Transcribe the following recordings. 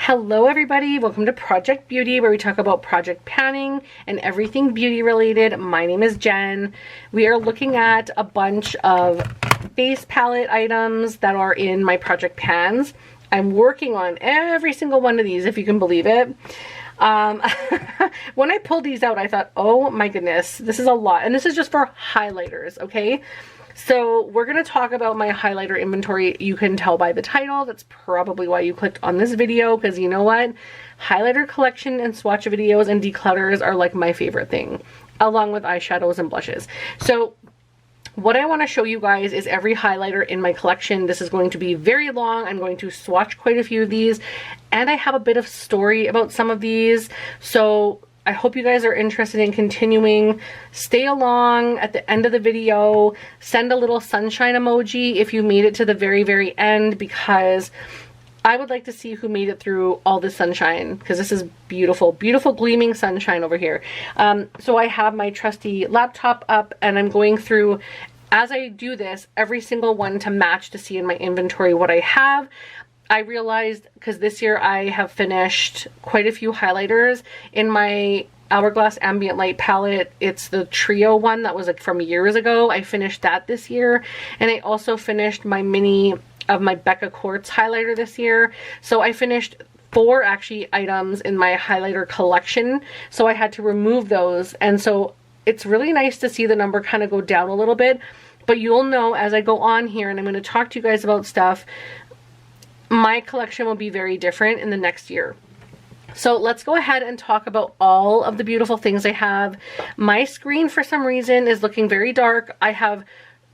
Hello everybody, welcome to Project Beauty, where we talk about project panning and everything beauty related. My name is Jen. We are looking at a bunch of base palette items that are in my project pans. I'm working on every single one of these, if you can believe it. When I pulled these out, I thought, oh my goodness, this is a lot. And this is just for highlighters, okay? So we're going to talk about my highlighter inventory. You can tell by the title. That's probably why you clicked on this video, because you know what? Highlighter collection and swatch videos and declutters are like my favorite thing, along with eyeshadows and blushes. So what I want to show you guys is every highlighter in my collection. This is going to be very long. I'm going to swatch quite a few of these, and I have a bit of story about some of these. So I hope you guys are interested in continuing. Stay along at the end of the video. Send a little sunshine emoji if you made it to the very, very end, because I would like to see who made it through all this sunshine, because this is beautiful, beautiful gleaming sunshine over here. So I have my trusty laptop up, and I'm going through, as I do this, every single one to match to see in my inventory what I have. I realized, because this year I have finished quite a few highlighters in my Hourglass Ambient Light palette. It's the trio one that was like from years ago. I finished that this year, and I also finished my mini of my Becca Quartz highlighter this year. So I finished 4 actually items in my highlighter collection, so I had to remove those, and so it's really nice to see the number kind of go down a little bit. But you'll know as I go on here and I'm going to talk to you guys about stuff, my collection will be very different in the next year. So let's go ahead and talk about all of the beautiful things I have. My screen for some reason is looking very dark. I have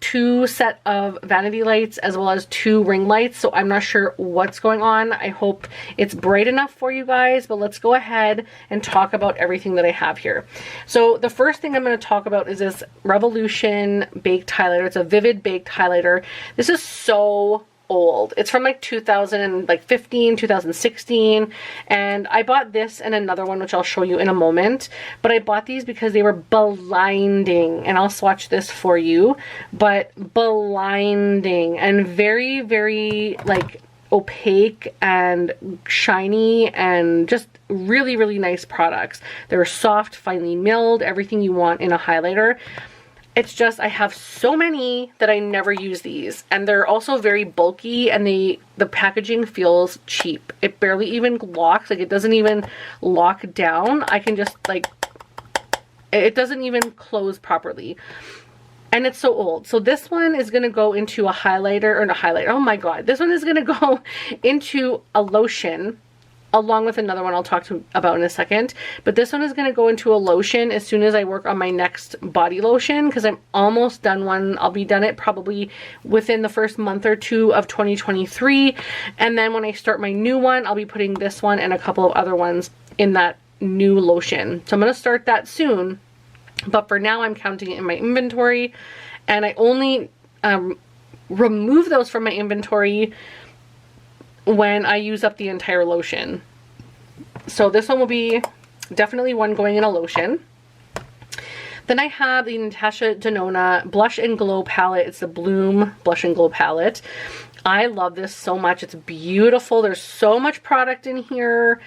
2 set of vanity lights as well as 2 ring lights, so I'm not sure what's going on. I hope it's bright enough for you guys, but let's go ahead and talk about everything that I have here. So the first thing I'm going to talk about is this Revolution baked highlighter. It's a vivid baked highlighter. This is so old. It's from like 2015, 2016, and I bought this and another one, which I'll show you in a moment. But I bought these because they were blinding, and I'll swatch this for you, but blinding and very, very like opaque and shiny, and just really, really nice products. They're soft, finely milled, everything you want in a highlighter. It's just, I have so many that I never use these, and they're also very bulky, and the packaging feels cheap. It barely even locks, like it doesn't even lock down. I can just like, it doesn't even close properly, and it's so old. So this one is going to go into a highlighter, or not highlighter, oh my god, this one is going to go into a lotion, along with another one I'll talk about in a second. But this one is going to go into a lotion as soon as I work on my next body lotion, because I'm almost done one. I'll be done it probably within the first month or 2 of 2023. And then when I start my new one, I'll be putting this one and a couple of other ones in that new lotion. So I'm going to start that soon. But for now, I'm counting it in my inventory. And I only remove those from my inventory when I use up the entire lotion. So this one will be definitely one going in a lotion. Then I have the Natasha Denona Blush and Glow palette. It's the Bloom Blush and Glow palette. I love this so much. It's beautiful. There's so much product in here.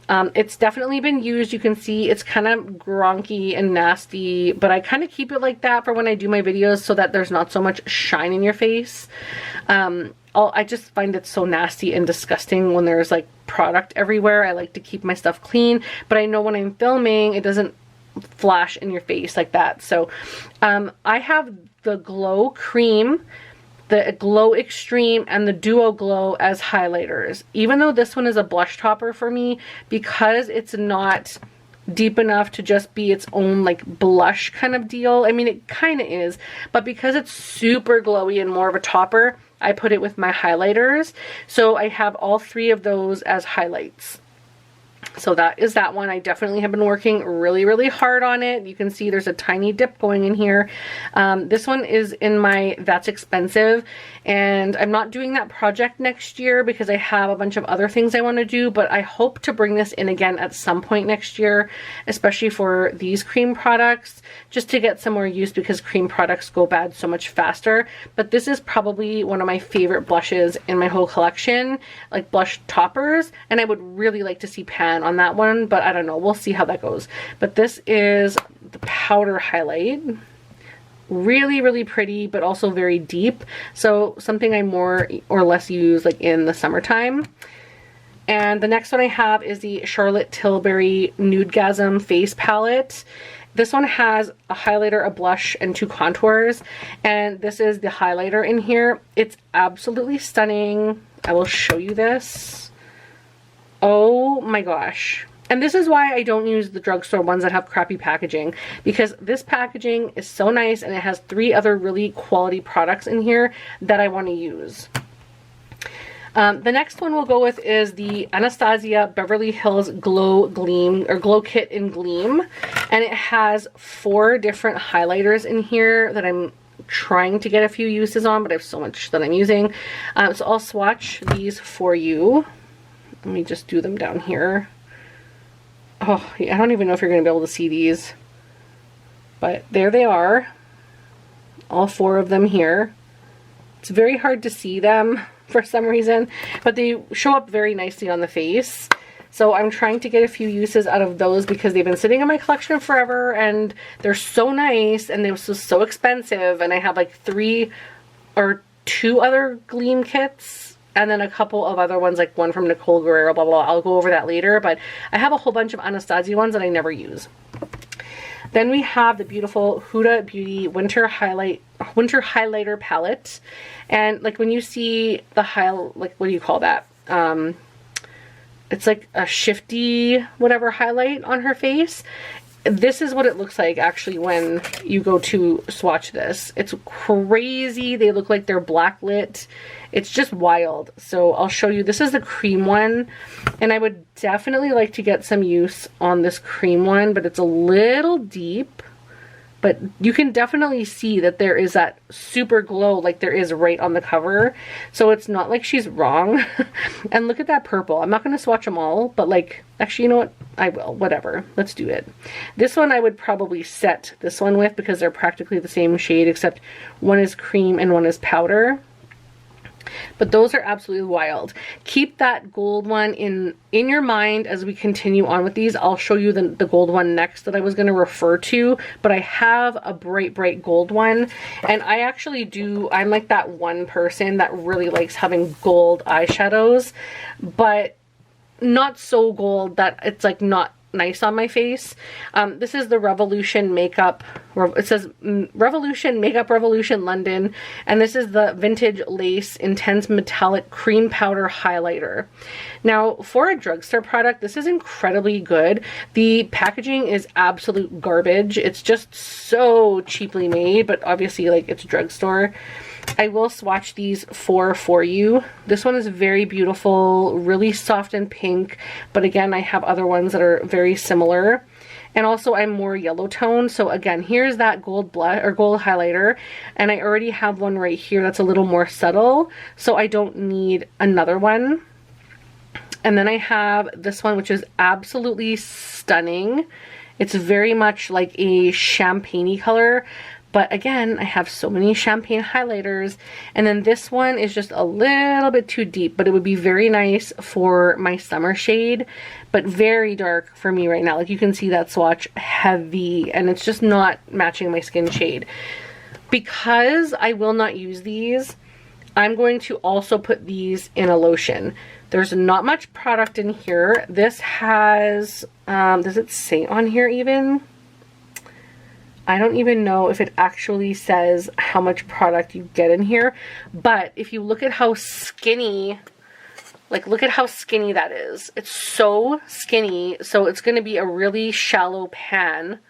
It's definitely been used. You can see it's kind of gronky and nasty, but I kind of keep it like that for when I do my videos, so that there's not so much shine in your face. I just find it so nasty and disgusting when there's like product everywhere. I like to keep my stuff clean, but I know when I'm filming, it doesn't flash in your face like that. So I have the Glow Cream, the Glow Extreme, and the Duo Glow as highlighters. Even though this one is a blush topper for me, because it's not deep enough to just be its own like blush kind of deal. I mean, it kind of is, but because it's super glowy and more of a topper, I put it with my highlighters. So I have all 3 of those as highlights. So that is that one. I definitely have been working really, really hard on it. You can see there's a tiny dip going in here. This one is in my That's Expensive, and I'm not doing that project next year because I have a bunch of other things I want to do, but I hope to bring this in again at some point next year, especially for these cream products, just to get some more use because cream products go bad so much faster. But this is probably one of my favorite blushes in my whole collection, like blush toppers, and I would really like to see pan on that one, but I don't know, we'll see how that goes. But this is the powder highlight. Really, really pretty, but also very deep, so something I more or less use like in the summertime. And the next one I have is the Charlotte Tilbury Nudegasm Face Palette. This one has a highlighter, a blush, and 2 contours, and this is the highlighter in here. It's absolutely stunning. I will show you this. Oh my gosh. And this is why I don't use the drugstore ones that have crappy packaging, because this packaging is so nice and it has 3 other really quality products in here that I want to use. The next one we'll go with is the Anastasia Beverly Hills Glow Gleam, or Glow Kit in Gleam, and it has 4 different highlighters in here that I'm trying to get a few uses on, but I have so much that I'm using. So I'll swatch these for you. Let me just do them down here. Oh, I don't even know if you're going to be able to see these, but there they are. All 4 of them here. It's very hard to see them for some reason, but they show up very nicely on the face. So I'm trying to get a few uses out of those because they've been sitting in my collection forever and they're so nice and they're so expensive, and I have like 3 or 2 other Gleam kits. And then a couple of other ones, like one from Nicole Guerrero, blah, blah, blah. I'll go over that later. But I have a whole bunch of Anastasia ones that I never use. Then we have the beautiful Huda Beauty Winter Highlighter Palette. And like when you see the like, what do you call that? It's like a shifty whatever highlight on her face. This is what it looks like actually when you go to swatch this. It's crazy. They look like they're black lit. It's just wild. So I'll show you. This is the cream one, and I would definitely like to get some use on this cream one, but it's a little deep. But you can definitely see that there is that super glow like there is right on the cover. So it's not like she's wrong. And look at that purple. I'm not going to swatch them all, but like, actually, you know what? I will. Whatever. Let's do it. This one I would probably set this one with because they're practically the same shade, except one is cream and one is powder. But those are absolutely wild. Keep that gold one in your mind as we continue on with these. I'll show you the gold one next that I was going to refer to, but I have a bright gold one, and I actually do, I'm like that one person that really likes having gold eyeshadows, but not so gold that it's like not nice on my face. This is the Revolution Makeup, it says Revolution Makeup Revolution London, and this is the Vintage Lace Intense Metallic Cream Powder Highlighter. Now, for a drugstore product, this is incredibly good. The packaging is absolute garbage. It's just so cheaply made, but obviously, like, it's drugstore. I will swatch these 4 for you. This one is very beautiful, really soft and pink, but again, I have other ones that are very similar. And also I'm more yellow toned. So again, here's that gold blush or gold highlighter, and I already have one right here that's a little more subtle, so I don't need another one. And then I have this one, which is absolutely stunning. It's very much like a champagne-y color. But again, I have so many champagne highlighters. And then this one is just a little bit too deep, but it would be very nice for my summer shade, but very dark for me right now. Like you can see that swatch heavy, and it's just not matching my skin shade. Because I will not use these, I'm going to also put these in a lotion. There's not much product in here. This has, does it say on here even? I don't even know if it actually says how much product you get in here, but if you look at how skinny, like look at how skinny that is. It's so skinny, so it's going to be a really shallow pan,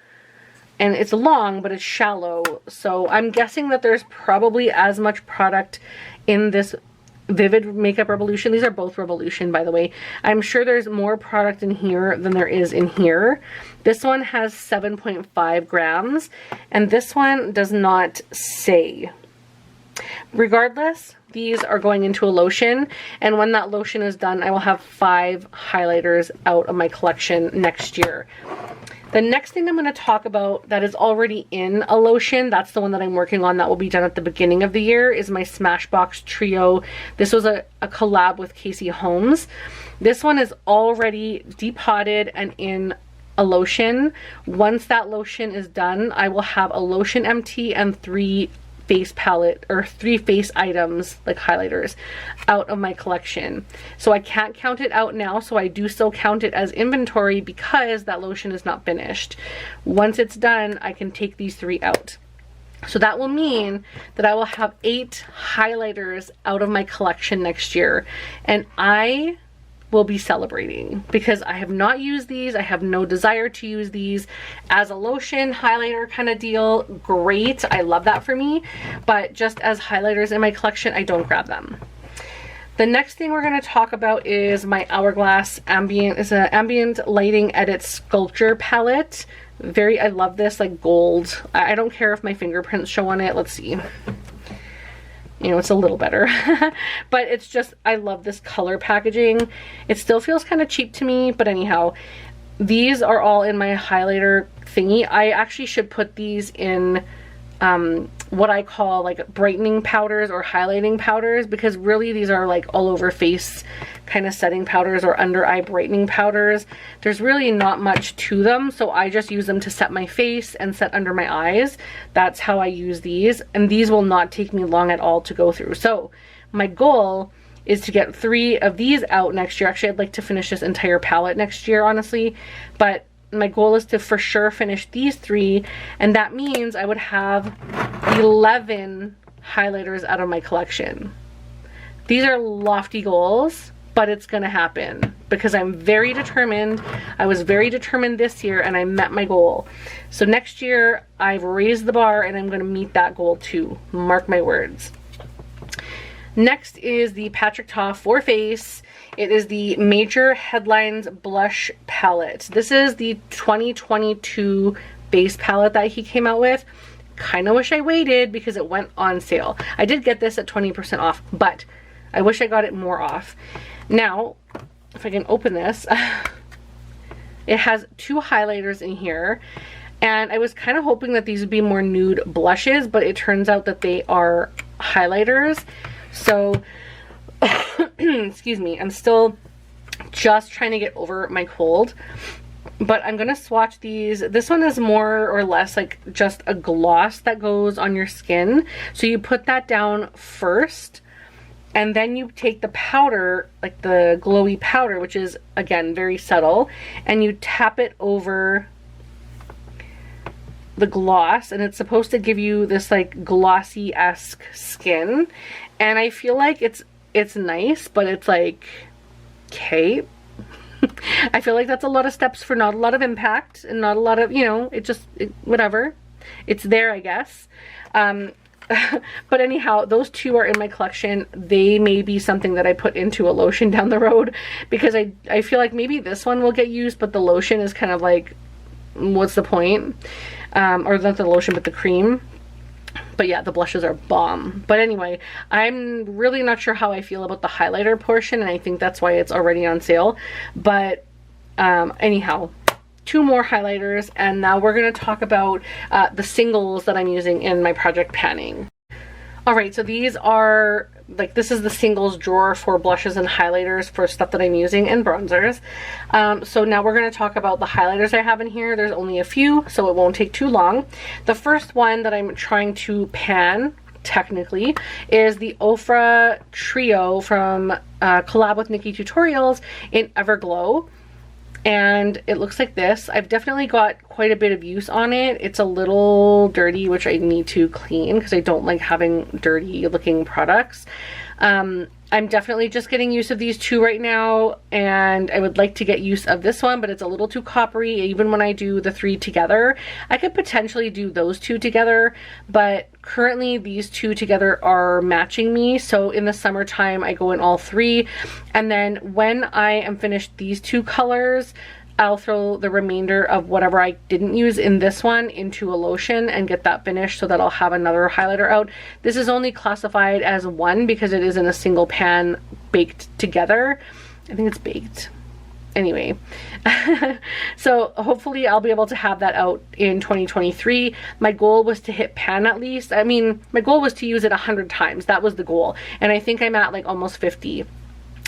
and it's long, but it's shallow. So I'm guessing that there's probably as much product in this Vivid Makeup Revolution. These are both Revolution, by the way. I'm sure there's more product in here than there is in here. This one has 7.5 grams, and this one does not say. Regardless, these are going into a lotion, and when that lotion is done, I will have 5 highlighters out of my collection next year. The next thing I'm going to talk about that is already in a lotion, that's the one that I'm working on, that will be done at the beginning of the year, is my Smashbox Trio. This was a collab with Casey Holmes. This one is already depotted and in a lotion. Once that lotion is done, I will have a lotion empty and 3 face palette or 3 face items like highlighters out of my collection. So I can't count it out now, so I do still count it as inventory because that lotion is not finished. Once it's done, I can take these 3 out. So that will mean that I will have 8 highlighters out of my collection next year, and I will be celebrating because I have not used these. I have no desire to use these as a lotion highlighter kind of deal. Great, I love that for me, but just as highlighters in my collection, I don't grab them. The next thing we're going to talk about is my Hourglass Ambient. It's an Ambient Lighting Edit Sculpture palette. I love this, like gold. I don't care if my fingerprints show on it. Let's see. You know, it's a little better. But it's just, I love this color packaging. It still feels kind of cheap to me, but anyhow, these are all in my highlighter thingy. I actually should put these in what I call like brightening powders or highlighting powders, because really these are like all over face kind of setting powders or under eye brightening powders. There's really not much to them, so I just use them to set my face and set under my eyes. That's how I use these, and these will not take me long at all to go through. So my goal is to get 3 of these out next year. Actually, I'd like to finish this entire palette next year, honestly, but my goal is to for sure finish these 3, and that means I would have 11 highlighters out of my collection. These are lofty goals, but it's gonna happen because I'm very determined. I was very determined this year and I met my goal. So next year I've raised the bar and I'm gonna meet that goal too. Mark my words. Next is the Patrick Ta 4Face. It is the Major Headlines Blush Palette. This is the 2022 base palette that he came out with. Kind of wish I waited because it went on sale. I did get this at 20% off, but I wish I got it more off. Now, if I can open this, it has 2 highlighters in here, and I was kind of hoping that these would be more nude blushes, but it turns out that they are highlighters. So, excuse me, I'm still just trying to get over my cold, but I'm gonna swatch these. This one is more or less like just a gloss that goes on your skin. So you put that down first, and then you take the powder, like the glowy powder, which is again very subtle, and you tap it over the gloss, and it's supposed to give you this like glossy-esque skin. And I feel like it's nice, but it's like, okay. I feel like that's a lot of steps for not a lot of impact and not a lot of, you know, whatever. It's there, I guess. But anyhow, those 2 are in my collection. They may be something that I put into a lotion down the road, because I feel like maybe this one will get used, but the lotion is kind of like, what's the point? Or not the lotion, but the cream. But yeah, the blushes are bomb. But anyway, I'm really not sure how I feel about the highlighter portion, and I think that's why it's already on sale. But anyhow, 2 more highlighters, and now we're going to talk about the singles that I'm using in my project panning. Alright, so these are, like, this is the singles drawer for blushes and highlighters for stuff that I'm using, and bronzers. So now we're going to talk about the highlighters I have in here. There's only a few, so it won't take too long. The first one that I'm trying to pan, technically, is the Ofra Trio from collab with Nikki Tutorials in Everglow. And it looks like this. I've definitely got quite a bit of use on it. It's a little dirty, which I need to clean because I don't like having dirty looking products. I'm definitely just getting use of these two right now, and I would like to get use of this one, but it's a little too coppery. Even when I do the 3 together, I could potentially do those 2 together, but currently these 2 together are matching me. So in the summertime, I go in all 3, and then when I am finished these 2 colors, I'll throw the remainder of whatever I didn't use in this one into a lotion and get that finished so that I'll have another highlighter out. This is only classified as 1 because it is in a single pan baked together. I think it's baked. Anyway, so hopefully I'll be able to have that out in 2023. My goal was to hit pan at least. I mean, my goal was to use it 100 times. That was the goal. And I think I'm at like almost 50.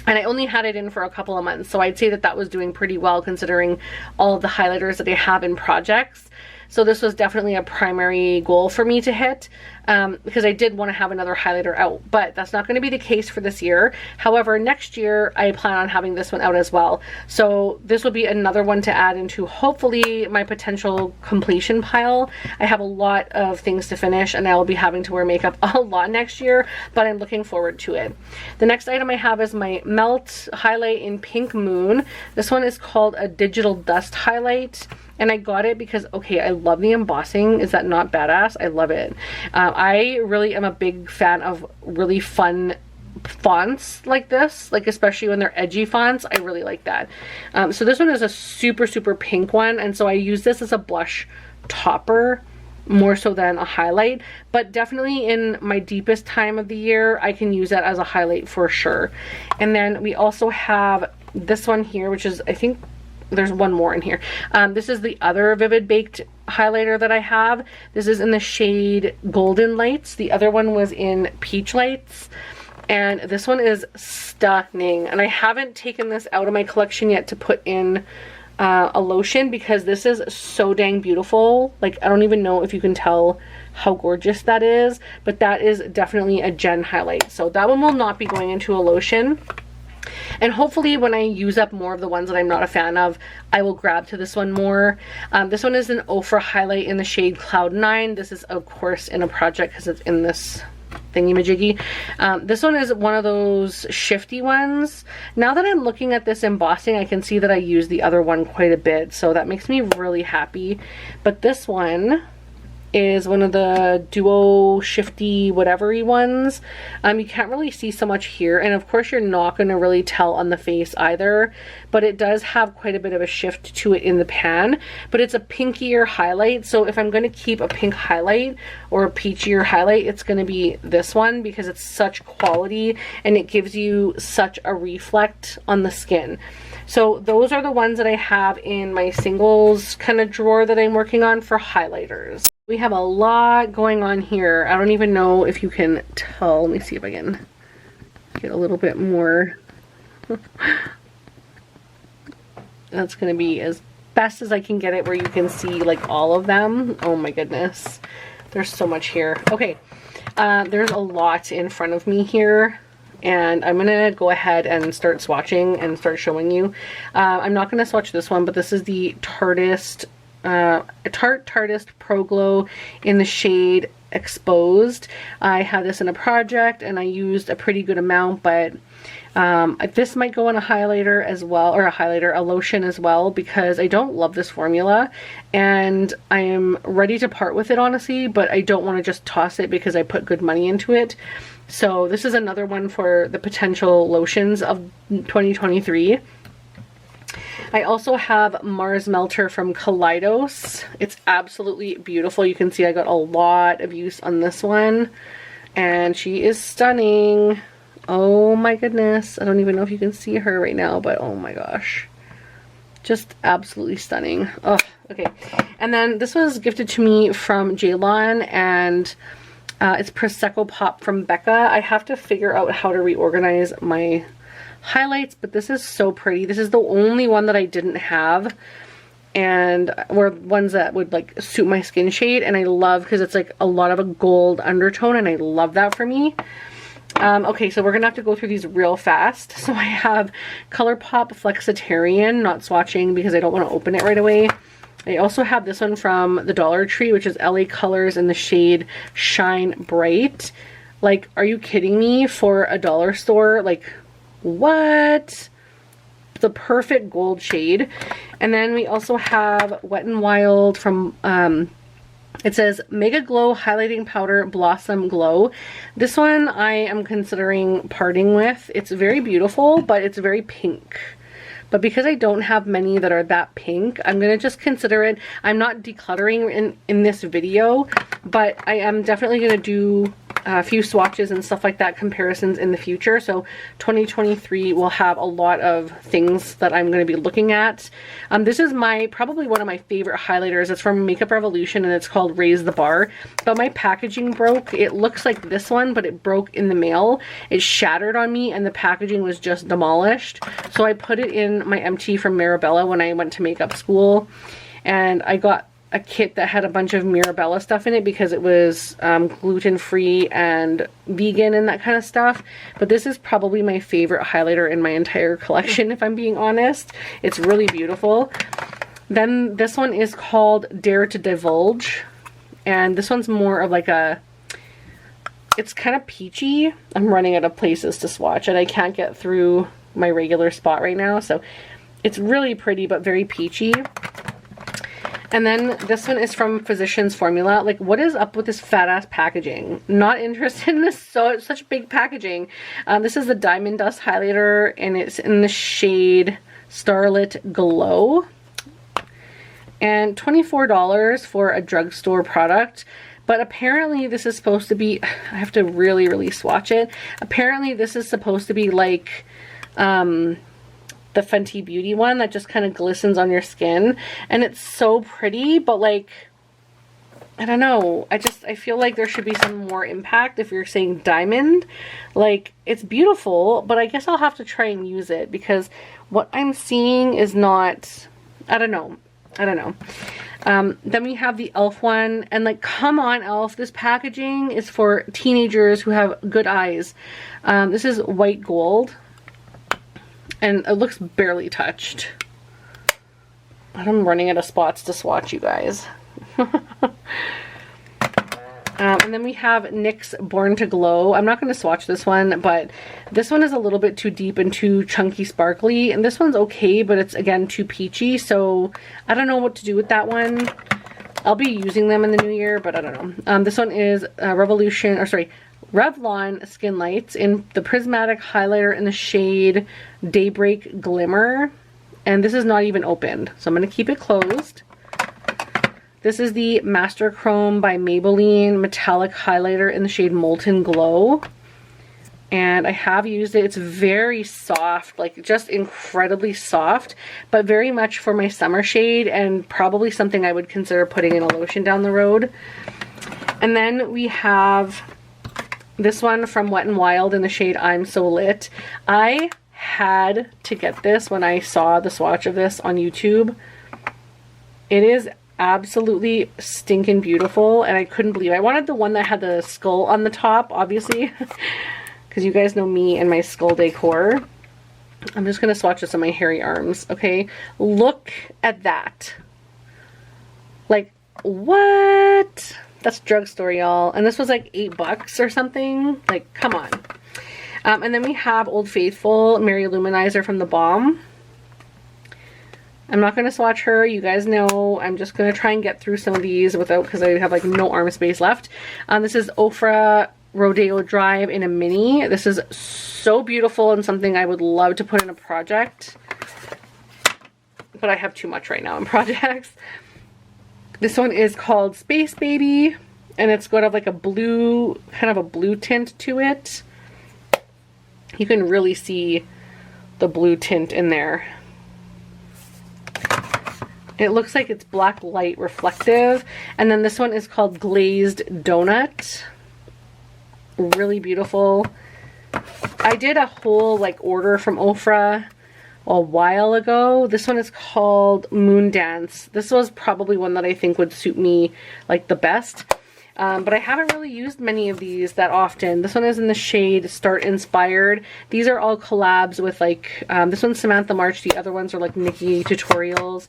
And I only had it in for a couple of months, so I'd say that that was doing pretty well considering all of the highlighters that I have in projects. So this was definitely a primary goal for me to hit, because I did want to have another highlighter out, but that's not going to be the case for this year. However, next year I plan on having this one out as well. So this will be another one to add into hopefully my potential completion pile. I have a lot of things to finish and I will be having to wear makeup a lot next year, but I'm looking forward to it. The next item I have is my Melt Highlight in Pink Moon. This one is called a Digital Dust Highlight. And I got it because, okay, I love the embossing. Is that not badass? I love it. I really am a big fan of really fun fonts like this, like especially when they're edgy fonts. I really like that. So this one is a super, super pink one. And so I use this as a blush topper more so than a highlight. But definitely in my deepest time of the year, I can use that as a highlight for sure. And then we also have this one here, which is, I think, there's one more in here. This is the other Vivid Baked highlighter that I have. This is in the shade Golden Lights. The other one was in Peach Lights. And this one is stunning. And I haven't taken this out of my collection yet to put in a lotion because this is so dang beautiful. Like, I don't even know if you can tell how gorgeous that is. But that is definitely a Gen highlight. So that one will not be going into a lotion. And hopefully when I use up more of the ones that I'm not a fan of, I will grab to this one more. This one is an Ofra highlight in the shade Cloud 9. This is of course in a project because it's in this thingy-majiggy. This one is one of those shifty ones. Now that I'm looking at this embossing, I can see that I use the other one quite a bit, so that makes me really happy. But this one is one of the duo shifty whatever-y ones. You can't really see so much here, and of course you're not going to really tell on the face either, but it does have quite a bit of a shift to it in the pan. But it's a pinkier highlight, so if I'm going to keep a pink highlight or a peachier highlight, it's going to be this one because it's such quality and it gives you such a reflect on the skin. So those are the ones that I have in my singles kind of drawer that I'm working on for highlighters. We have a lot going on here. I don't even know if you can tell. Let me see if I can get a little bit more. That's going to be as best as I can get it where you can see like all of them. Oh my goodness. There's so much here. Okay. There's a lot in front of me here. And I'm going to go ahead and start swatching and start showing you. I'm not going to swatch this one, but this is the Tarteist Pro Glow in the shade Exposed. I had this in a project and I used a pretty good amount, but this might go on a highlighter as well, or a lotion as well, because I don't love this formula and I am ready to part with it honestly, but I don't want to just toss it because I put good money into it. So this is another one for the potential lotions of 2023. I also have Mars Melter from Kaleidos. It's absolutely beautiful. You can see I got a lot of use on this one. And she is stunning. Oh my goodness. I don't even know if you can see her right now, but oh my gosh. Just absolutely stunning. Oh, okay. And then this was gifted to me from Jaylon, and it's Prosecco Pop from Becca. I have to figure out how to reorganize my highlights, but this is so pretty. This is the only one that I didn't have, and were ones that would like suit my skin shade, and I love because it's like a lot of a gold undertone, and I love that for me. Okay, so we're gonna have to go through these real fast. So I have ColourPop Flexitarian, not swatching because I don't want to open it right away. I also have this one from the Dollar Tree, which is LA Colors in the shade Shine Bright. Like, are you kidding me? For a dollar store? Like, what? The perfect gold shade. And then we also have Wet n Wild from, it says Mega Glow Highlighting Powder Blossom Glow. This one I am considering parting with. It's very beautiful, but it's very pink. But because I don't have many that are that pink, I'm going to just consider it. I'm not decluttering in this video, but I am definitely going to do a few swatches and stuff like that, comparisons in the future. So 2023 will have a lot of things that I'm going to be looking at. This is probably one of my favorite highlighters. It's from Makeup Revolution and it's called Raise the Bar. But my packaging broke. It looks like this one, but it broke in the mail. It shattered on me and the packaging was just demolished. So I put it in my empty from Mirabella when I went to makeup school, and I got a kit that had a bunch of Mirabella stuff in it because it was gluten-free and vegan and that kind of stuff. But this is probably my favorite highlighter in my entire collection, if I'm being honest. It's really beautiful. Then this one is called Dare to Divulge, and this one's more of like it's kind of peachy. I'm running out of places to swatch and I can't get through my regular spot right now, so it's really pretty but very peachy. And then this one is from Physicians Formula. Like, what is up with this fat ass packaging? Not interested in this, such big packaging. This is the Diamond Dust highlighter and it's in the shade Starlit Glow. And $24 for a drugstore product. But apparently this is supposed to be, I have to really swatch it. Apparently this is supposed to be like the Fenty Beauty one that just kind of glistens on your skin, and it's so pretty, but like, I don't know, I feel like there should be some more impact if you're saying diamond. Like, it's beautiful, but I guess I'll have to try and use it because what I'm seeing is not, I don't know. Then we have the e.l.f. one, and like, come on, e.l.f., this packaging is for teenagers who have good eyes. This is white gold. And it looks barely touched. I'm running out of spots to swatch, you guys. And then we have NYX Born to Glow. I'm not going to swatch this one, but this one is a little bit too deep and too chunky sparkly. And this one's okay, but it's, again, too peachy. So I don't know what to do with that one. I'll be using them in the new year, but I don't know. This one is Revlon Skin Lights in the Prismatic Highlighter in the shade Daybreak Glimmer. And this is not even opened, so I'm going to keep it closed. This is the Master Chrome by Maybelline Metallic Highlighter in the shade Molten Glow. And I have used it. It's very soft, like just incredibly soft, but very much for my summer shade and probably something I would consider putting in a lotion down the road. And then we have this one from Wet n Wild in the shade I'm So Lit. I had to get this when I saw the swatch of this on YouTube. It is absolutely stinking beautiful, and I couldn't believe it. I wanted the one that had the skull on the top, obviously, because you guys know me and my skull decor. I'm just going to swatch this on my hairy arms, okay? Look at that. Like, what? That's drugstore, y'all. And this was like $8 or something. Like, come on. And then we have Old Faithful Mary Luminizer from The Balm. I'm not going to swatch her. You guys know I'm just going to try and get through some of these because I have like no arm space left. This is Ofra Rodeo Drive in a mini. This is so beautiful and something I would love to put in a project. But I have too much right now in projects. This one is called Space Baby, and it's got like a blue, kind of a blue tint to it. You can really see the blue tint in there. It looks like it's black light reflective. And then this one is called Glazed Donut. Really beautiful. I did a whole like order from Ofra a while ago. This one is called Moon Dance. This was probably one that I think would suit me like the best. But I haven't really used many of these that often. This one is in the shade Start Inspired. These are all collabs with like, this one's Samantha March. The other ones are like Nikki Tutorials.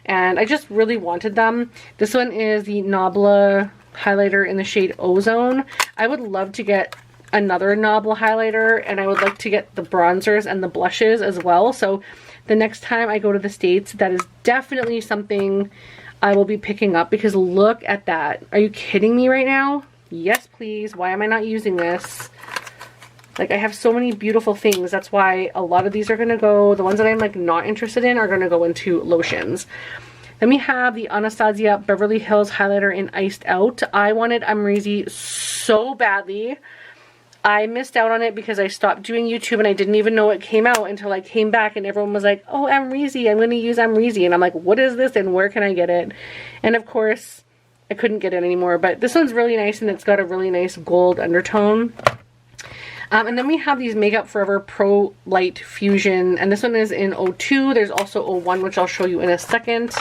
And I just really wanted them. This one is the Nabla highlighter in the shade Ozone. I would love to get another Nobble highlighter, and I would like to get the bronzers and the blushes as well. So the next time I go to the States, that is definitely something I will be picking up, because look at that. Are you kidding me right now? Yes, please. Why am I not using this? Like, I have so many beautiful things. That's why a lot of these are going to go, the ones that I'm like not interested in are going to go into lotions. Then we have the Anastasia Beverly Hills highlighter in Iced Out. I wanted Amrezy so badly. I missed out on it because I stopped doing YouTube and I didn't even know it came out until I came back and everyone was like, oh, Amrezy, I'm going to use Amrezy. And I'm like, what is this and where can I get it? And of course, I couldn't get it anymore. But this one's really nice and it's got a really nice gold undertone. And then we have these Makeup Forever Pro Light Fusion, and this one is in 02. There's also 01, which I'll show you in a second.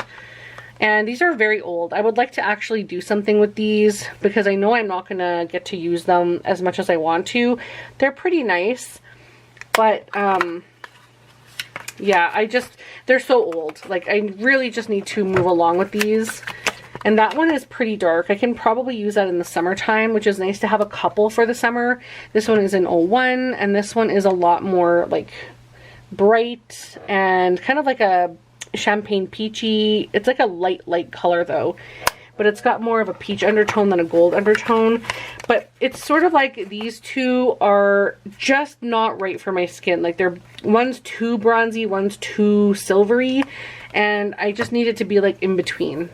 And these are very old. I would like to actually do something with these because I know I'm not going to get to use them as much as I want to. They're pretty nice, but yeah, they're so old. Like, I really just need to move along with these. And that one is pretty dark. I can probably use that in the summertime, which is nice to have a couple for the summer. This one is in 01, and this one is a lot more like bright and kind of like a champagne peachy. It's like a light color though, but it's got more of a peach undertone than a gold undertone. But it's sort of like these two are just not right for my skin. Like, one's too bronzy, one's too silvery, and I just need it to be like in between.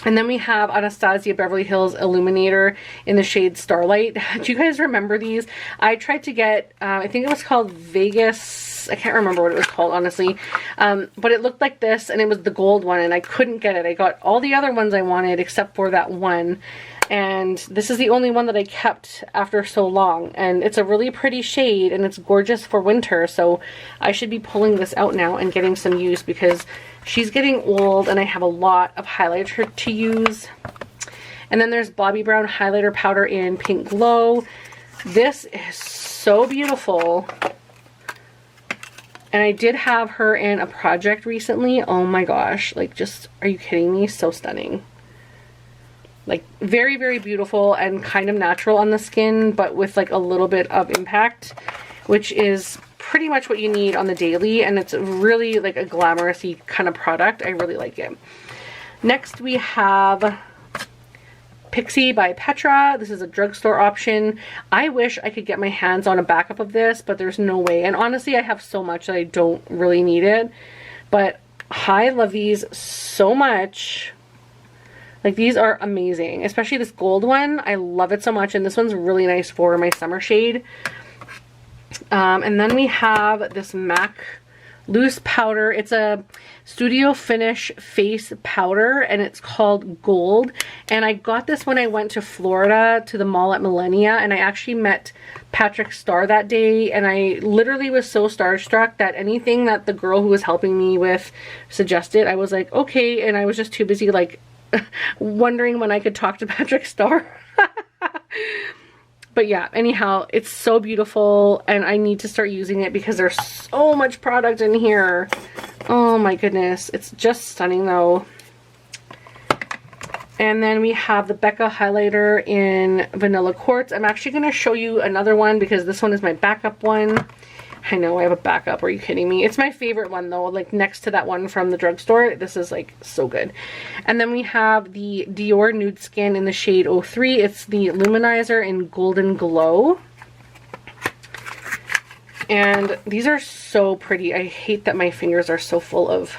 And then we have Anastasia Beverly Hills Illuminator in the shade Starlight. Do you guys remember these? I tried to get, I think it was called Vegas. I can't remember what it was called, honestly. But it looked like this, and it was the gold one, and I couldn't get it. I got all the other ones I wanted except for that one. And this is the only one that I kept after so long. And it's a really pretty shade, and it's gorgeous for winter. So I should be pulling this out now and getting some use because she's getting old and I have a lot of highlighter to use. And then there's Bobbi Brown highlighter powder in Pink Glow. This is so beautiful. And I did have her in a project recently. Oh my gosh, like, just, are you kidding me? So stunning. Like, very, very beautiful and kind of natural on the skin, but with like a little bit of impact, which is pretty much what you need on the daily, and it's really like a glamorous-y kind of product. I really like it. Next we have Pixie by Petra. This is a drugstore option. I wish I could get my hands on a backup of this, but there's no way. And honestly, I have so much that I don't really need it. But I love these so much. Like, these are amazing, especially this gold one. I love it so much, and this one's really nice for my summer shade. And then we have this MAC loose powder. It's a Studio Finish face powder, and it's called Gold. And I got this when I went to Florida to the mall at Millennia, and I actually met Patrick Starr that day, and I literally was so starstruck that anything that the girl who was helping me with suggested, I was like, okay, and I was just too busy like wondering when I could talk to Patrick Starr. But yeah, anyhow, it's so beautiful and I need to start using it because there's so much product in here. Oh my goodness, it's just stunning though. And then we have the Becca highlighter in Vanilla Quartz. I'm actually going to show you another one because this one is my backup one. I know I have a backup. Are you kidding me? It's my favorite one though, like next to that one from the drugstore. This is like so good. And then we have the Dior Nude Skin in the shade 03. It's the Luminizer in Golden Glow. And these are so pretty. I hate that my fingers are so full of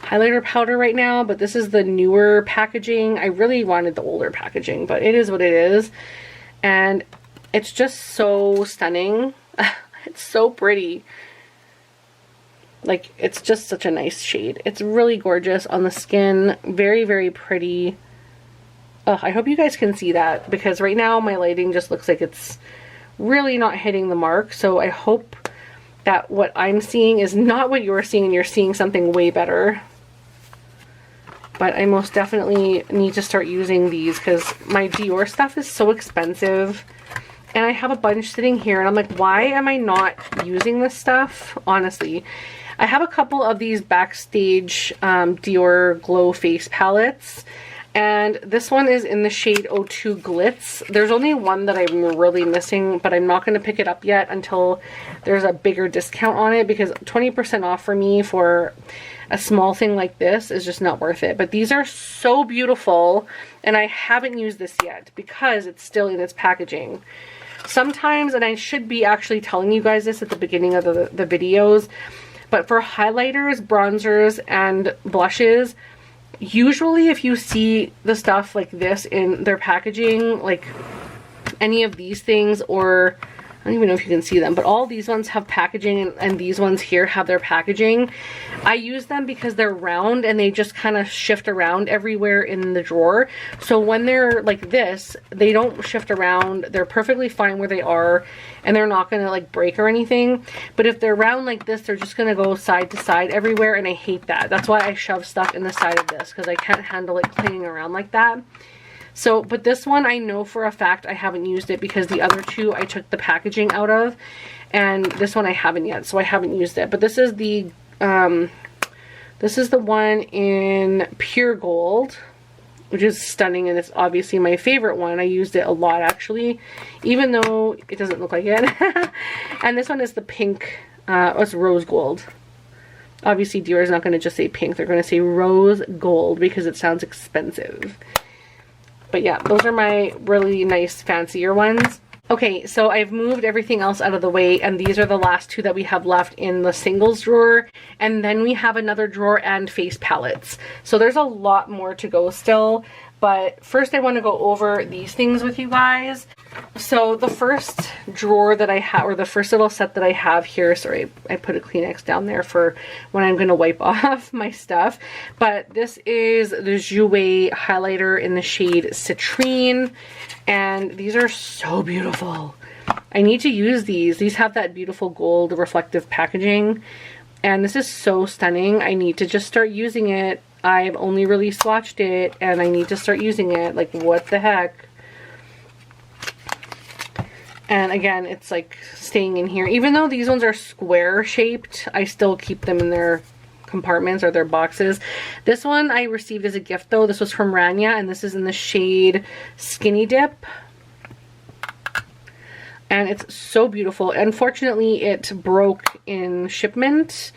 highlighter powder right now, but this is the newer packaging. I really wanted the older packaging, but it is what it is. And it's just so stunning. It's so pretty. Like, it's just such a nice shade. It's really gorgeous on the skin. Very, very pretty. Oh, I hope you guys can see that because right now my lighting just looks like it's really not hitting the mark. So I hope that what I'm seeing is not what you're seeing and you're seeing something way better. But I most definitely need to start using these because my Dior stuff is so expensive. And I have a bunch sitting here and I'm like, why am I not using this stuff? Honestly, I have a couple of these Backstage Dior Glow Face palettes. And this one is in the shade 02 Glitz. There's only one that I'm really missing, but I'm not going to pick it up yet until there's a bigger discount on it, because 20% off for me for a small thing like this is just not worth it. But these are so beautiful, and I haven't used this yet because it's still in its packaging. Sometimes, and I should be actually telling you guys this at the beginning of the videos, but for highlighters, bronzers, and blushes, usually if you see the stuff like this in their packaging, like any of these things, or I don't even know if you can see them, but all these ones have packaging, and these ones here have their packaging. I use them because they're round and they just kind of shift around everywhere in the drawer. So when they're like this, they don't shift around. They're perfectly fine where they are, and they're not going to like break or anything. But if they're round like this, they're just going to go side to side everywhere, and I hate that. That's why I shove stuff in the side of this, because I can't handle it clinging around like that. So, but this one I know for a fact I haven't used it, because the other two I took the packaging out of, and this one I haven't yet, so I haven't used it. But this is the one in pure gold, which is stunning, and it's obviously my favorite one. I used it a lot actually, even though it doesn't look like it. And this one is the pink, it's rose gold. Obviously Dior is not going to just say pink, they're going to say rose gold because it sounds expensive. But yeah, those are my really nice fancier ones. Okay, so I've moved everything else out of the way, and these are the last two that we have left in the singles drawer. And then we have another drawer and face palettes. So there's a lot more to go still. But first I want to go over these things with you guys. So the first drawer that I have, or the first little set that I have here, sorry, I put a Kleenex down there for when I'm going to wipe off my stuff. But this is the Jouer highlighter in the shade Citrine. And these are so beautiful. I need to use these. These have that beautiful gold reflective packaging. And this is so stunning. I need to just start using it. I've only really swatched it, and I need to start using it. Like, what the heck? And again, it's like staying in here. Even though these ones are square shaped, I still keep them in their compartments or their boxes. This one I received as a gift though. This was from Rania, and this is in the shade Skinny Dip. And it's so beautiful. Unfortunately, it broke in shipment,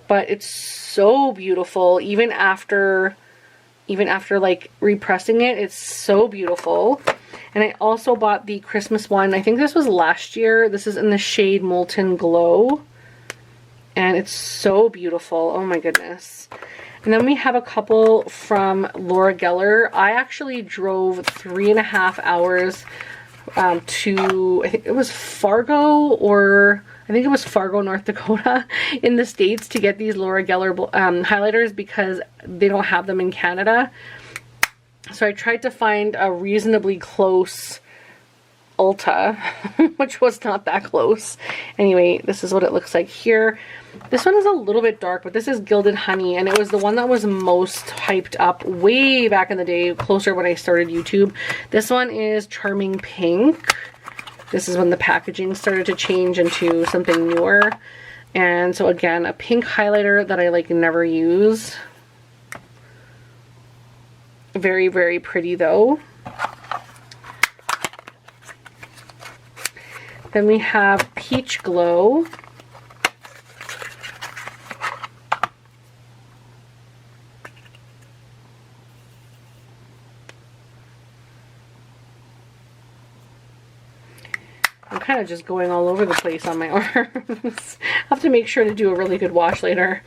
but it's so beautiful. Even after like repressing it, it's so beautiful. And I also bought the Christmas one. I think this was last year. This is in the shade Molten Glow. And it's so beautiful. Oh my goodness. And then we have a couple from Laura Geller. I actually drove 3.5 hours to, I think it was Fargo, or I think it was Fargo, North Dakota in the States to get these Laura Geller highlighters, because they don't have them in Canada. So I tried to find a reasonably close Ulta, which was not that close. Anyway, this is what it looks like here. This one is a little bit dark, but this is Gilded Honey, and it was the one that was most hyped up way back in the day, closer when I started YouTube. This one is Charming Pink. This is when the packaging started to change into something newer. And so again, a pink highlighter that I like never use. Very, very pretty though. Then we have Peach Glow. I'm kind of just going all over the place on my arms. I have to make sure to do a really good wash later.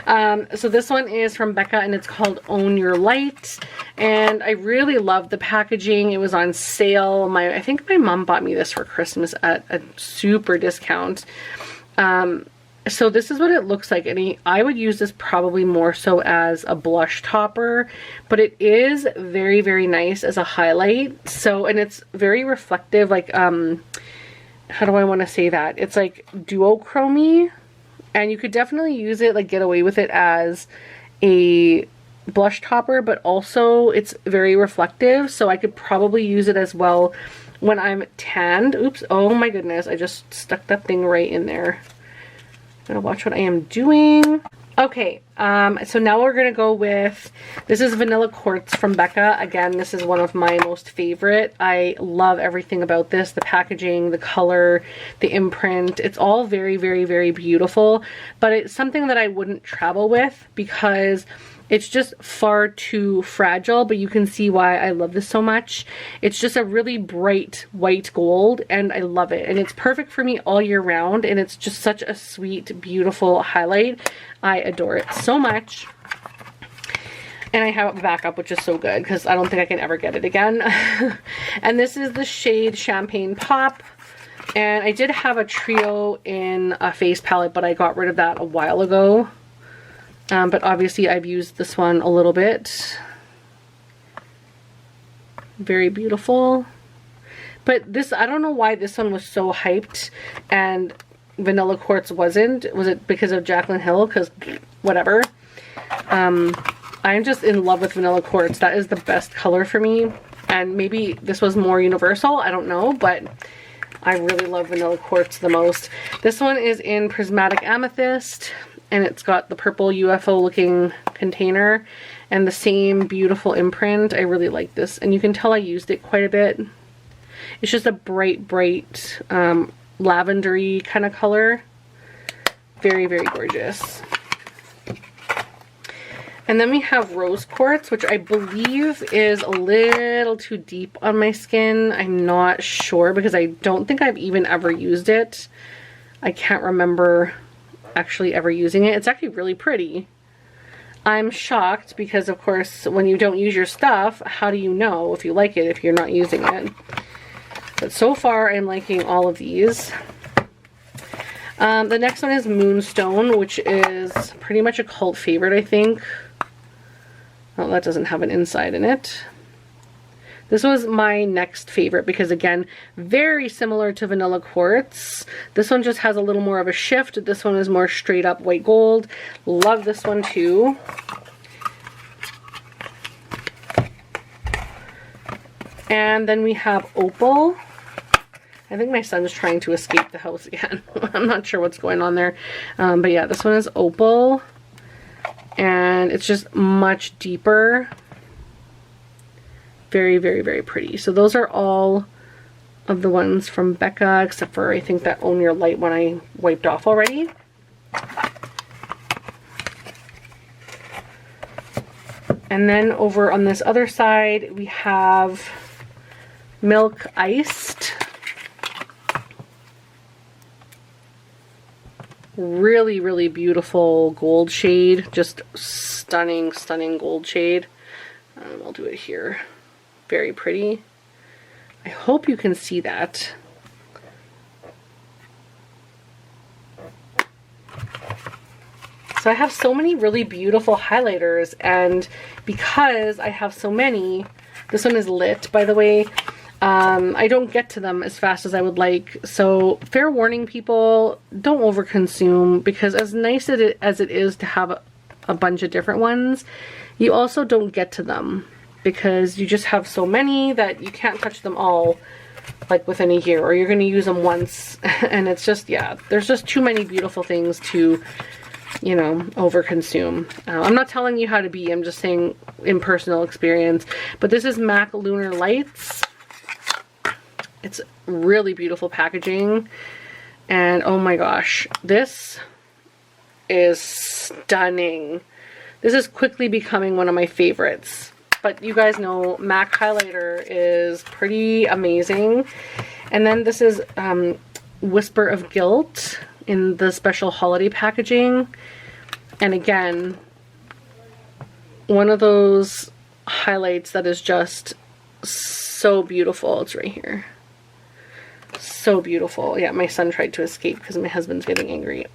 So this one is from Becca, and it's called Own Your Light. And I really love the packaging. It was on sale. I think my mom bought me this for Christmas at a super discount. So this is what it looks like. And I would use this probably more so as a blush topper, but it is very, very nice as a highlight. So, and it's very reflective, like, how do I want to say that? It's like duochromy, and you could definitely use it, like get away with it as a blush topper, but also it's very reflective, so I could probably use it as well when I'm tanned. Oops, oh my goodness, I just stuck that thing right in there. Gotta watch what I am doing. Okay, So now we're going to go with, this is Vanilla Quartz from Becca. Again, this is one of my most favorite. I love everything about this. The packaging, the color, the imprint. It's all very, very, very beautiful. But it's something that I wouldn't travel with because it's just far too fragile, but you can see why I love this so much. It's just a really bright white gold, and I love it. And it's perfect for me all year round, and it's just such a sweet, beautiful highlight. I adore it so much. And I have a backup, which is so good, because I don't think I can ever get it again. And this is the shade Champagne Pop. And I did have a trio in a face palette, but I got rid of that a while ago. But obviously I've used this one a little bit. Very beautiful. But this, I don't know why this one was so hyped and Vanilla Quartz wasn't. Was it because of Jaclyn Hill? Because whatever. I'm just in love with Vanilla Quartz. That is the best color for me. And maybe this was more universal. I don't know. But I really love Vanilla Quartz the most. This one is in Prismatic Amethyst. And it's got the purple UFO looking container and the same beautiful imprint. I really like this, and you can tell I used it quite a bit. It's just a bright, bright lavendery kind of color. Very, very gorgeous. And then we have Rose Quartz, which I believe is a little too deep on my skin. I'm not sure because I don't think I've even ever used it. I can't remember actually ever using it. It's actually really pretty. I'm shocked because of course when you don't use your stuff, how do you know if you like it if you're not using it? But so far I'm liking all of these. The next one is Moonstone, which is pretty much a cult favorite, I think. Oh, that doesn't have an inside in it. This was my next favorite because, again, very similar to Vanilla Quartz. This one just has a little more of a shift. This one is more straight up white gold. Love this one too. And then we have Opal. I think my son's trying to escape the house again. I'm not sure what's going on there. But yeah, this one is Opal. And it's just much deeper. Very, very, very pretty. So those are all of the ones from Becca, except for I think that Own Your Light one I wiped off already. And then over on this other side, we have Milk Iced. Really, really beautiful gold shade. Just stunning, stunning gold shade. I'll do it here. Very pretty. I hope you can see that. So I have so many really beautiful highlighters, and because I have so many, this one is lit, by the way. I don't get to them as fast as I would like. So fair warning, people, don't overconsume, because as nice as it is to have a bunch of different ones, you also don't get to them. Because you just have so many that you can't touch them all like within a year, or you're going to use them once and it's just, yeah, there's just too many beautiful things to, you know, overconsume. I'm not telling you how to be, I'm just saying in personal experience. But this is MAC Lunar Lights. It's really beautiful packaging, and oh my gosh, this is stunning. This is quickly becoming one of my favorites. But you guys know MAC highlighter is pretty amazing. And then this is Whisper of Guilt in the special holiday packaging. And again, one of those highlights that is just so beautiful. It's right here. So beautiful. Yeah, my son tried to escape because my husband's getting angry.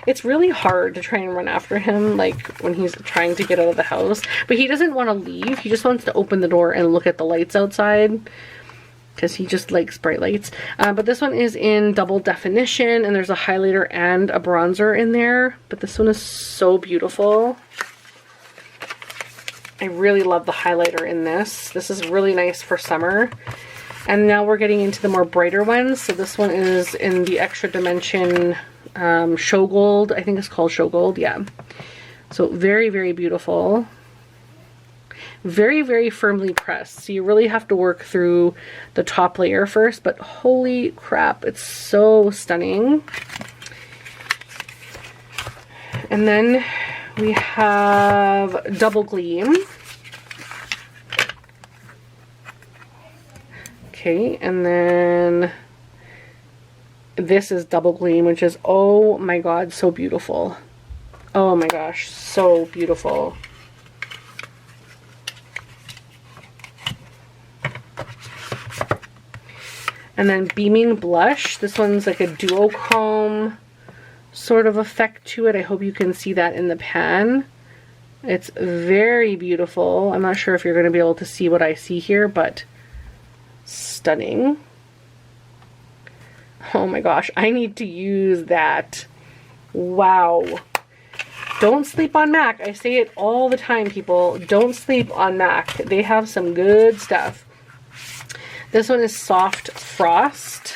It's really hard to try and run after him, like, when he's trying to get out of the house. But he doesn't want to leave. He just wants to open the door and look at the lights outside, because he just likes bright lights. But this one is in double definition, and there's a highlighter and a bronzer in there. But this one is so beautiful. I really love the highlighter in this. This is really nice for summer. And now we're getting into the more brighter ones. So this one is in the Extra Dimension Show Gold. I think it's called Show Gold. Yeah. So very, very beautiful. Very, very firmly pressed. So you really have to work through the top layer first, but holy crap, it's so stunning. And then we have Double Gleam. Okay, and then this is Double Gleam, which is, oh my god, so beautiful. Oh my gosh, so beautiful. And then Beaming Blush. This one's like a duochrome sort of effect to it. I hope you can see that in the pan. It's very beautiful. I'm not sure if you're going to be able to see what I see here, but stunning. Oh my gosh, I need to use that. Wow. Don't sleep on MAC. I say it all the time, people. Don't sleep on MAC. They have some good stuff. This one is Soft Frost.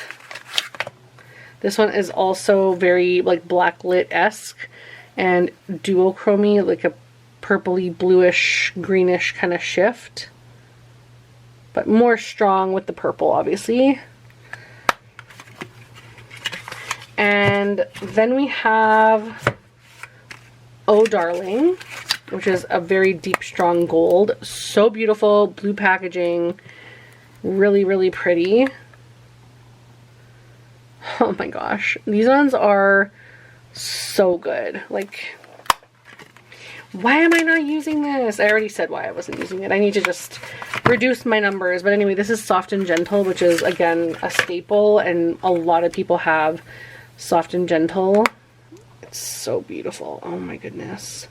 This one is also very like blacklit-esque and duochromy, like a purpley, bluish, greenish kind of shift. But more strong with the purple, obviously. And then we have Oh Darling, which is a very deep, strong gold. So beautiful, blue packaging, really, really pretty. Oh my gosh, these ones are so good. Like, why am I not using this? I already said why I wasn't using it. I need to just reduce my numbers. But anyway, this is Soft and Gentle, which is, again, a staple, and a lot of people have Soft and Gentle. It's so beautiful. Oh my goodness.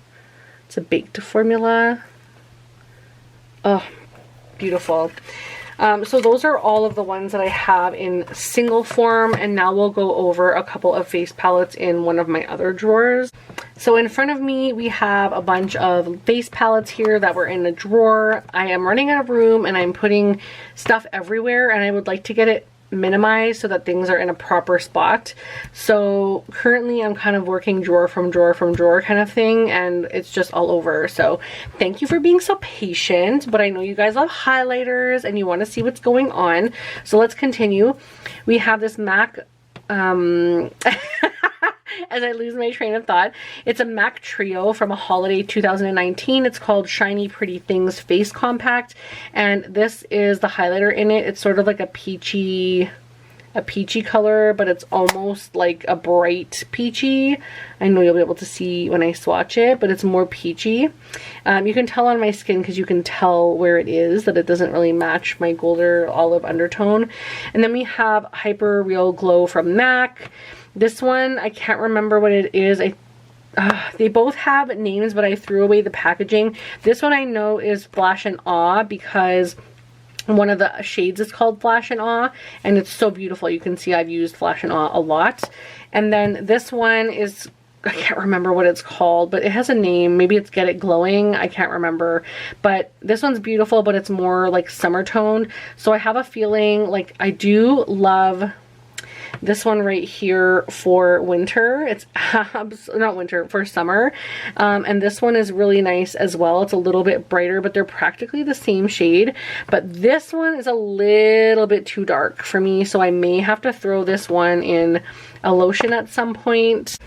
It's a baked formula. Oh, beautiful. So those are all of the ones that I have in single form, and now we'll go over a couple of face palettes in one of my other drawers. So in front of me, we have a bunch of face palettes here that were in a drawer. I am running out of room and I'm putting stuff everywhere, and I would like to get it minimized so that things are in a proper spot. So currently I'm kind of working drawer from drawer from drawer kind of thing, and it's just all over. So thank you for being so patient, but I know you guys love highlighters and you want to see what's going on. So let's continue. We have this MAC as I lose my train of thought. It's a MAC Trio from a holiday 2019. It's called Shiny Pretty Things Face Compact, and this is the highlighter in it. It's sort of like a peachy color, but it's almost like a bright peachy. I know you'll be able to see when I swatch it, but it's more peachy. You can tell on my skin because you can tell where it is that it doesn't really match my golder olive undertone. And then we have Hyper Real Glow from MAC. This one, I can't remember what it is. They both have names, but I threw away the packaging. This one I know is Flash and Awe because one of the shades is called Flash and Awe, and it's so beautiful. You can see I've used Flash and Awe a lot. And then this one is, I can't remember what it's called, but it has a name. Maybe it's Get It Glowing. I can't remember. But this one's beautiful, but it's more like summer toned. So I have a feeling like I do love this one right here for winter. It's not winter, for summer. And this one is really nice as well. It's a little bit brighter, but they're practically the same shade. But this one is a little bit too dark for me, so I may have to throw this one in a lotion at some point.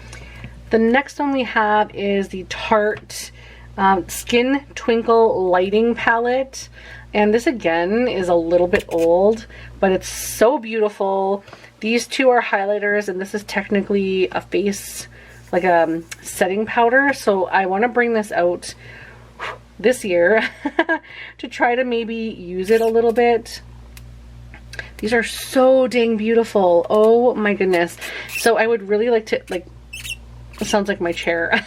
The next one we have is the Tarte Skin Twinkle Lighting Palette. And this again is a little bit old, but it's so beautiful. These two are highlighters, and this is technically a face, like a setting powder. So I want to bring this out this year to try to maybe use it a little bit. These are so dang beautiful. Oh my goodness. So I would really like to, like, it sounds like my chair.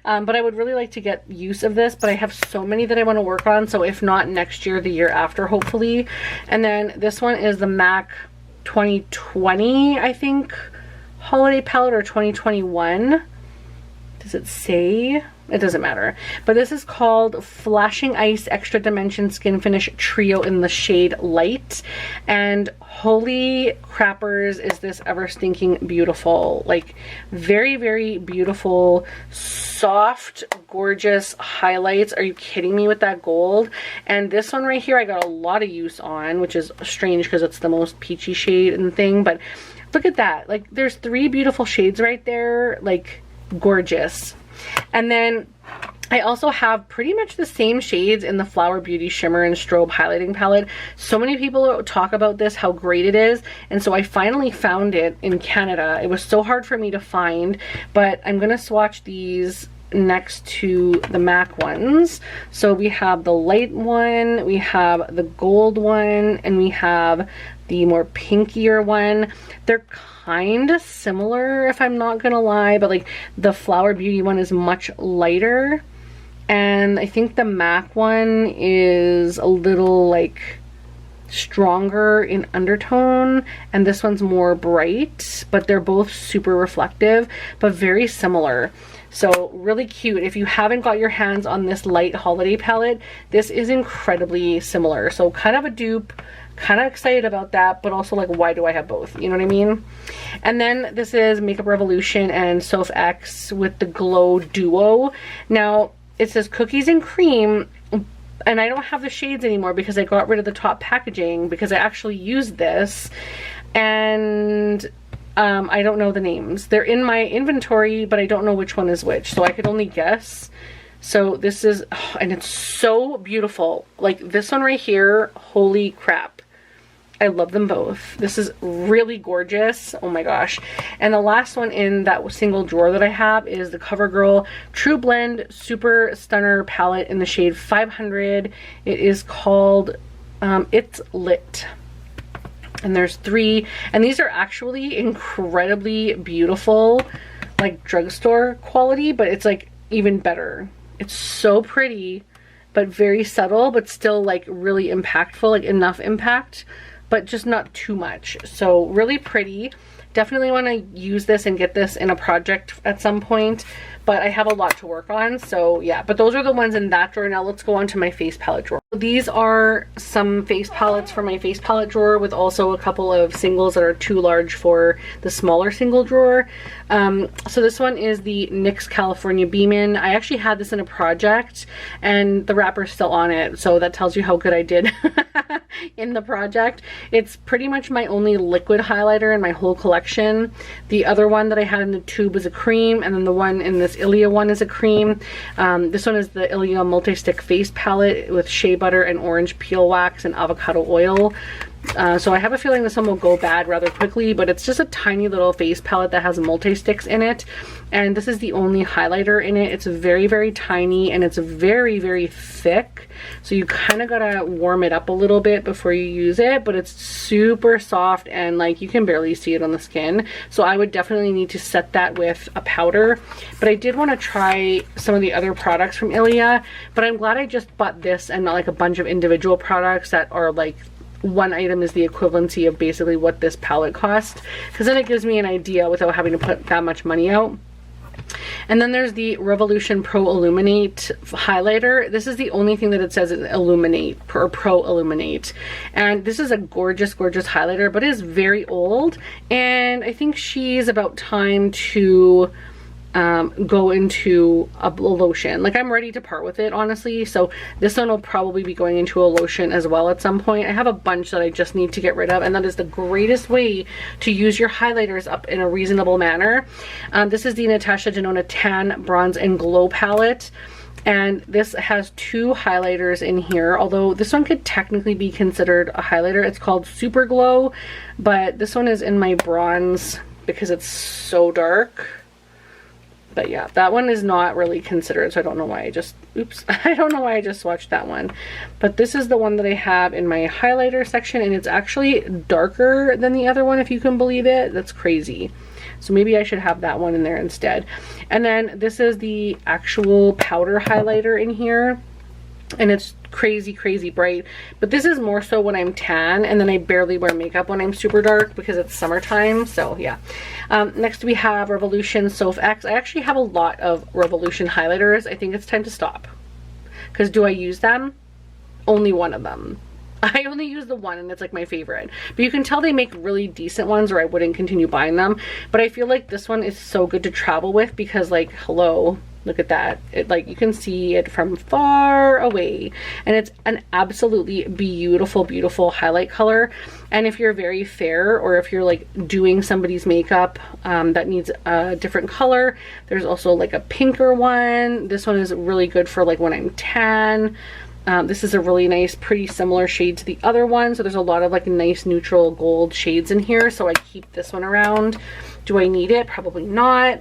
But I would really like to get use of this, but I have so many that I want to work on. So if not next year, the year after, hopefully. And then this one is the MAC 2020, I think, holiday palette, or 2021. Does it say? it doesn't matter. But this is called Flashing Ice Extra Dimension Skin Finish Trio in the shade Light. And holy crappers, is this ever stinking beautiful. Like, very, very beautiful, soft, gorgeous highlights. Are you kidding me with that gold? And this one right here I got a lot of use on, which is strange because it's the most peachy shade and thing, but look at that. Like, there's 3 beautiful shades right there. Like, gorgeous. And then I also have pretty much the same shades in the Flower Beauty Shimmer and Strobe Highlighting Palette. So many people talk about this, how great it is. And so I finally found it in Canada. It was so hard for me to find, but I'm going to swatch these next to the MAC ones. So we have the light one, we have the gold one, and we have the more pinkier one. They're kind of similar, if I'm not gonna lie, but like the Flower Beauty one is much lighter, and I think the MAC one is a little like stronger in undertone, and this one's more bright, but they're both super reflective, but very similar. So really cute. If you haven't got your hands on this light holiday palette, this is incredibly similar. So kind of a dupe, kind of excited about that, but also like, why do I have both? You know what I mean? And then this is Makeup Revolution and Soph X with the Glow Duo. Now it says Cookies and Cream, and I don't have the shades anymore because I got rid of the top packaging because I actually used this, and I don't know the names. They're in my inventory, but I don't know which one is which, so I could only guess. So this is, oh, and it's so beautiful. Like this one right here, holy crap. I love them both. This is really gorgeous. Oh my gosh. And the last one in that single drawer that I have is the CoverGirl True Blend Super Stunner palette in the shade 500. It is called It's Lit. And there's 3, and these are actually incredibly beautiful, like drugstore quality, but it's like even better. It's so pretty, but very subtle, but still like really impactful, like enough impact, but just not too much. So really pretty. Definitely want to use this and get this in a project at some point, but I have a lot to work on. So yeah, but those are the ones in that drawer. Now let's go on to my face palette drawer. These are some face palettes from my face palette drawer, with also a couple of singles that are too large for the smaller single drawer. So this one is the NYX California Beamin'. I actually had this in a project and the wrapper's still on it, so that tells you how good I did in the project. It's pretty much my only liquid highlighter in my whole collection. The other one that I had in the tube was a cream, and then the one in this Ilia one is a cream. This one is the Ilia Multi-Stick Face Palette with shea butter and orange peel wax and avocado oil. So I have a feeling this one will go bad rather quickly, but it's just a tiny little face palette that has multi-sticks in it, and this is the only highlighter in it. It's very, very tiny, and it's very, very thick, so you kind of gotta warm it up a little bit before you use it, but it's super soft and like you can barely see it on the skin. So I would definitely need to set that with a powder. But I did want to try some of the other products from Ilia, but I'm glad I just bought this and not like a bunch of individual products that are like one item is the equivalency of basically what this palette cost, because then it gives me an idea without having to put that much money out. And then there's the Revolution Pro Illuminate highlighter. This is the only thing that it says is Illuminate or Pro Illuminate, and this is a gorgeous, gorgeous highlighter, but it is very old, and I think she's about time to go into a lotion. Like, I'm ready to part with it, honestly, so this one will probably be going into a lotion as well at some point. I have a bunch that I just need to get rid of, and that is the greatest way to use your highlighters up in a reasonable manner. This is the Natasha Denona Tan Bronze and Glow palette, and this has 2 highlighters in here, although this one could technically be considered a highlighter. It's called Super Glow, but this one is in my bronze because it's so dark. But yeah, that one is not really considered, so I don't know why I just, oops, I don't know why I just swatched that one. But this is the one that I have in my highlighter section, and it's actually darker than the other one, if you can believe it. That's crazy. So maybe I should have that one in there instead. And then this is the actual powder highlighter in here. and it's crazy bright. But this is more so when I'm tan, and then I barely wear makeup when I'm super dark because it's summertime. So yeah. Next we have Revolution Soph X. I actually have a lot of Revolution highlighters. I think it's time to stop, because do I use them? Only one of them. I only use the one, and it's like my favorite. But you can tell they make really decent ones, or I wouldn't continue buying them. But I feel like this one is so good to travel with, because like, hello, look at that. It, like, you can see it from far away, and it's an absolutely beautiful highlight color. And if you're very fair, or if you're like doing somebody's makeup that needs a different color, there's also like a pinker one. This one is really good for like when I'm tan. This is a really nice, pretty similar shade to the other one. So there's a lot of like nice neutral gold shades in here. So I keep this one around. Do I need it? Probably not.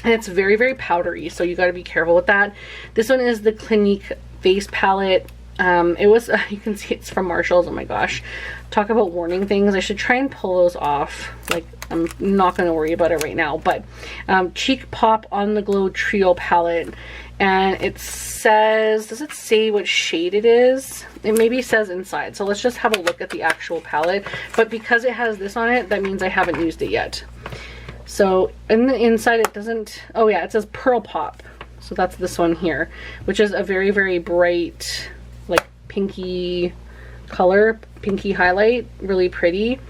And it's very powdery, so you got to be careful with that. This one is the Clinique face palette. It was, you can see it's from Marshalls. Oh my gosh. Talk about warning things. I should try and pull those off. Like, I'm not going to worry about it right now. But Cheek Pop On The Glow Trio palette. And it says, does it say what shade it is? It maybe says inside. So let's just have a look at the actual palette. But because it has this on it, that means I haven't used it yet. So in the inside it doesn't, oh yeah, it says Pearl Pop. So that's this one here, which is a very bright, like pinky color, pinky highlight, really pretty.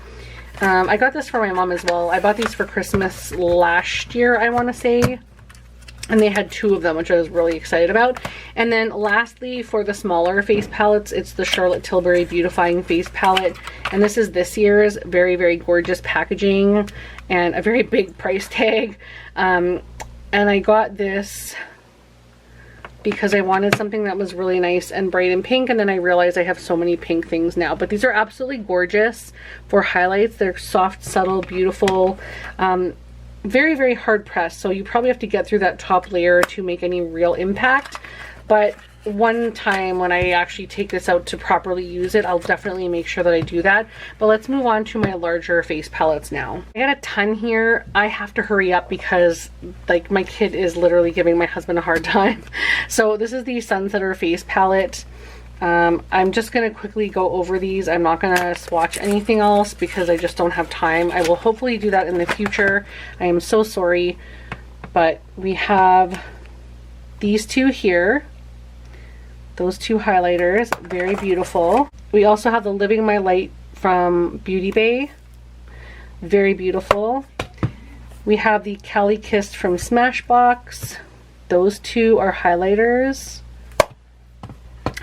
I got this for my mom as well. I bought these for Christmas last year, I want to say. And they had 2 of them, which I was really excited about. And then lastly, for the smaller face palettes, it's the Charlotte Tilbury Beautifying Face Palette. And this is this year's very gorgeous packaging and a very big price tag. And I got this because I wanted something that was really nice and bright and pink. And then I realized I have so many pink things now. But these are absolutely gorgeous for highlights. They're soft, subtle, beautiful. Very hard pressed, so you probably have to get through that top layer to make any real impact. But one time when I actually take this out to properly use it, I'll definitely make sure that I do that. But let's move on to my larger face palettes now. I got a ton here. I have to hurry up because like my kid is literally giving my husband a hard time. So this is the Sunsetter face palette. I'm just going to quickly go over these. I'm not going to swatch anything else because I just don't have time. I will hopefully do that in the future. I am so sorry. But we have these 2 here. Those 2 highlighters. Very beautiful. We also have the Living My Light from Beauty Bay. Very beautiful. We have the Cali Kissed from Smashbox. Those 2 are highlighters.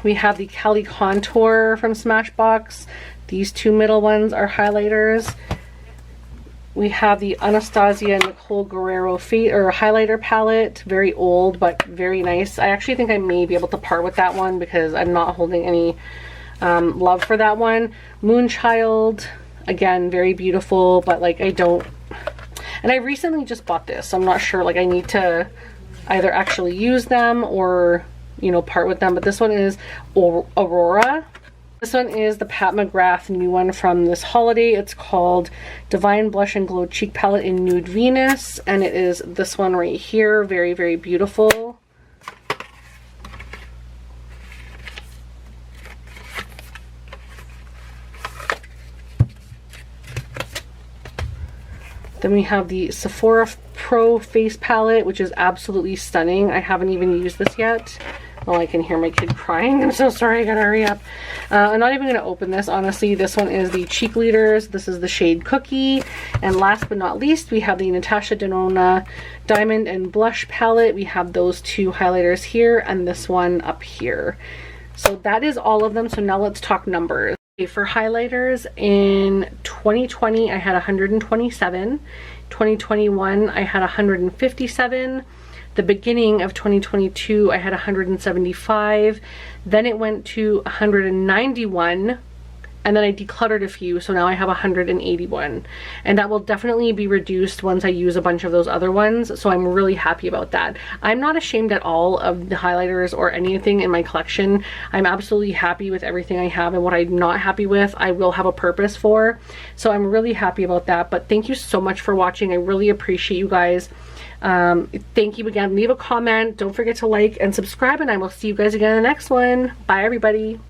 We have the Cali Contour from Smashbox. These 2 middle ones are highlighters. We have the Anastasia Nicole Guerrero highlighter palette. Very old, but very nice. I actually think I may be able to part with that one because I'm not holding any love for that one. Moonchild, again, very beautiful, but like I don't... And I recently just bought this, so I'm not sure, like I need to either actually use them or, you know, part with them. But this one is Aurora. This one is the Pat McGrath new one from this holiday. It's called Divine Blush and Glow Cheek Palette in Nude Venus, and it is this one right here. Very beautiful. Then we have the Sephora Pro Face Palette, which is absolutely stunning. I haven't even used this yet. Oh, I can hear my kid crying. I'm so sorry, I gotta hurry up. I'm not even gonna open this, honestly. This one is the Cheek Leaders. This is the shade Cookie. And last but not least, we have the Natasha Denona Diamond and Blush Palette. We have those 2 highlighters here and this one up here. So that is all of them. So now let's talk numbers. Okay, for highlighters, in 2020, I had 127. 2021, I had 157. The beginning of 2022, I had 175. Then it went to 191. and then I decluttered a few, so now I have 181, and that will definitely be reduced once I use a bunch of those other ones, so I'm really happy about that. I'm not ashamed at all of the highlighters or anything in my collection. I'm absolutely happy with everything I have, and what I'm not happy with, I will have a purpose for, so I'm really happy about that. But thank you so much for watching. I really appreciate you guys. Thank you again. Leave a comment. Don't forget to like and subscribe, and I will see you guys again in the next one. Bye, everybody.